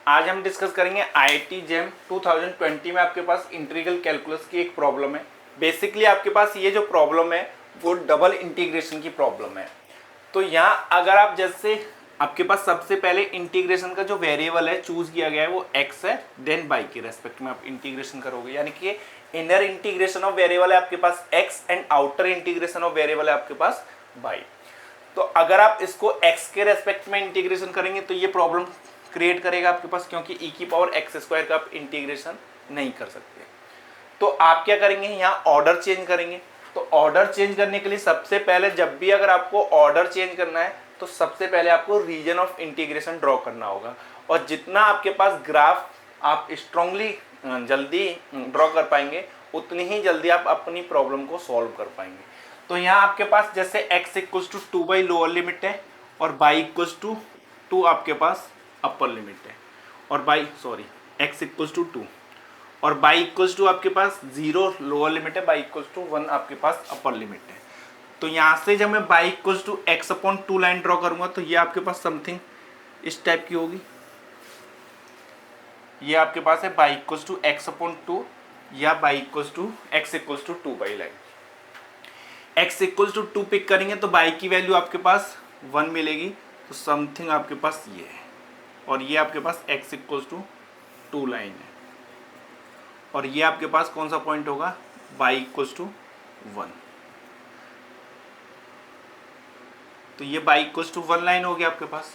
आज हम डिस्कस करेंगे आईआईटी जेम 2020 में आपके पास इंटीग्रल कैलकुलस की एक प्रॉब्लम है। बेसिकली आपके पास ये जो प्रॉब्लम है वो डबल इंटीग्रेशन की प्रॉब्लम है। तो यहाँ अगर आप जैसे आपके पास सबसे पहले इंटीग्रेशन का जो वेरिएबल है चूज किया गया है वो x है, देन y के रेस्पेक्ट में आप इंटीग्रेशन करोगे, यानी कि इनर इंटीग्रेशन ऑफ वेरिएबल है आपके पास x and outer integration of variable है आपके पास y। तो अगर आप इसको x के रेस्पेक्ट में इंटीग्रेशन करेंगे तो ये प्रॉब्लम क्रिएट करेगा आपके पास, क्योंकि e की पावर x स्क्वायर का आप इंटीग्रेशन नहीं कर सकते। तो आप क्या करेंगे, यहाँ ऑर्डर चेंज करेंगे। तो ऑर्डर चेंज करने के लिए सबसे पहले जब भी अगर आपको ऑर्डर चेंज करना है तो सबसे पहले आपको रीजन ऑफ इंटीग्रेशन ड्रॉ करना होगा, और जितना आपके पास ग्राफ आप स्ट्रांगली जल्दी ड्रॉ कर पाएंगे उतनी ही जल्दी आप अपनी प्रॉब्लम को सॉल्व कर पाएंगे। तो यहाँ आपके पास जैसे x equals to 2 by lower limit है और y इक्वल्स टू 2 आपके पास अपर लिमिट है, और x इक्वल्स टू 2 और y इक्वल्स टू आपके पास 0 लोअर लिमिट है, y इक्वल्स टू 1 आपके पास अपर लिमिट है। तो यहाँ से जब मैं y equals to x upon 2 line draw करूंगा तो ये आपके पास समथिंग इस टाइप की होगी। ये आपके पास है y equals to x upon 2 या y equals to x equals to 2 by line. x equals to 2 pick करेंगे तो y की वैल्यू आपके पास 1 मिलेगी, तो समथिंग आपके पास ये है, और ये आपके पास x इक्वल्स टू 2 लाइन है, और ये आपके पास कौन सा पॉइंट होगा, y इक्वल्स टू 1। तो ये y इक्वल्स टू 1 लाइन हो गया आपके पास,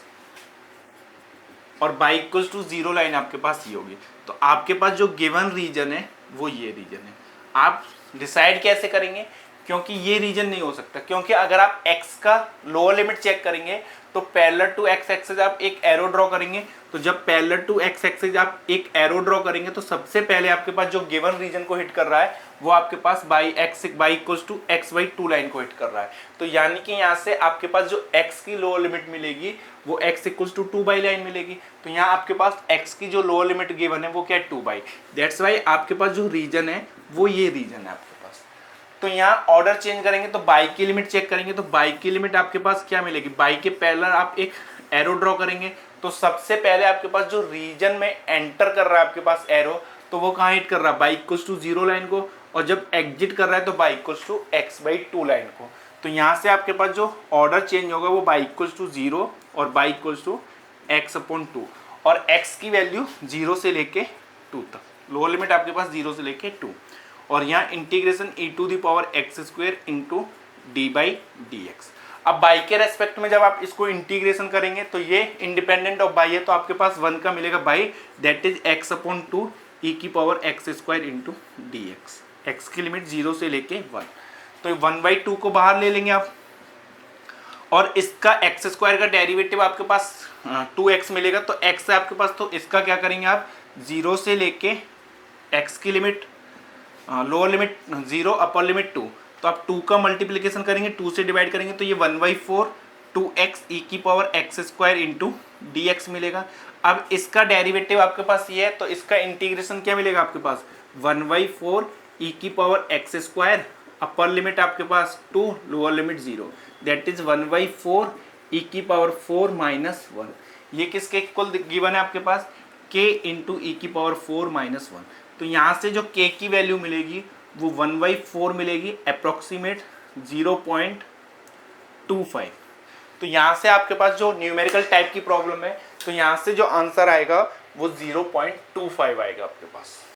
और y इक्वल्स टू 0 लाइन आपके पास ये होगी। तो आपके पास जो गिवन रीजन है वो ये रीजन है। आप डिसाइड कैसे करेंगे, क्योंकि ये रीजन नहीं हो सकता, क्योंकि अगर आप x का लोअर लिमिट चेक करेंगे तो पैरेलल टू x एक्सिस आप एक एरो ड्रॉ करेंगे। तो जब पैरेलल टू x एक्सिस आप एक एरो ड्रॉ करेंगे तो सबसे पहले आपके पास जो गिवन रीजन को हिट कर रहा है वो आपके पास y equals to x/2 line को हिट कर रहा है। तो यानी कि यहाँ से आपके पास जो x की लोअर लिमिट मिलेगी वो x equals to 2 by line मिलेगी। तो यहाँ आपके पास x की जो लोअर लिमिट गिवन है वो क्या है, 2 बाई। दैट्स वाई आपके पास जो रीजन है वो ये रीजन है आपके पास। तो यहाँ ऑर्डर चेंज करेंगे तो y की लिमिट चेक करेंगे तो y की लिमिट आपके पास क्या मिलेगी, y के पैरेलल आप एक एरो ड्रॉ करेंगे। तो सबसे पहले आपके पास जो रीजन में एंटर कर रहा है आपके पास एरो, तो वो कहाँ हिट कर रहा है, y इक्वल्स टू 0 लाइन को, और जब एग्जिट कर रहा है तो y equals to x/2 line को। तो यहाँ से आपके पास जो ऑर्डर चेंज होगा वो y इक्वल्स टू 0 और y इक्वल्स टू x/2, और x की वैल्यू 0 से लेके 2 तक, लोअर लिमिट आपके पास 0 से लेके 2, और यहाँ इंटीग्रेशन e⁻x² इंटू d/dx। अब y के रेस्पेक्ट में जब आप इसको इंटीग्रेशन करेंगे तो ये इंडिपेंडेंट ऑफ y है, तो आपके पास 1 का मिलेगा y, that is x/2 e⁻x² into dx। x की लिमिट 0 से लेके 1, तो 1/2 को बाहर ले लेंगे आप, और इसका x² का डेरिवेटिव आपके पास 2x मिलेगा। तो x है आपके पास, तो इसका क्या करेंगे आप, 0 से लेके x की limit lower limit 0 upper limit 2, तो आप 2 का मल्टीप्लिकेशन करेंगे, 2 से डिवाइड करेंगे तो ये 1/4 2x e⁻x² इंटू dx मिलेगा। अब इसका डेरिवेटिव आपके पास ये है, तो इसका इंटीग्रेशन क्या मिलेगा आपके पास, 1/4 e⁻x² अपर लिमिट आपके पास 2 lower limit 0, that is 1/4 e⁻4 - 1। ये किसके इक्वल गिवन है आपके पास, k इंटू e⁻4 - 1। तो यहाँ से जो k की वैल्यू मिलेगी वो 1/4 मिलेगी, अप्रोक्सीमेट 0.25। तो यहाँ से आपके पास जो न्यूमेरिकल टाइप की प्रॉब्लम है, तो यहाँ से जो आंसर आएगा वो 0.25 आएगा आपके पास।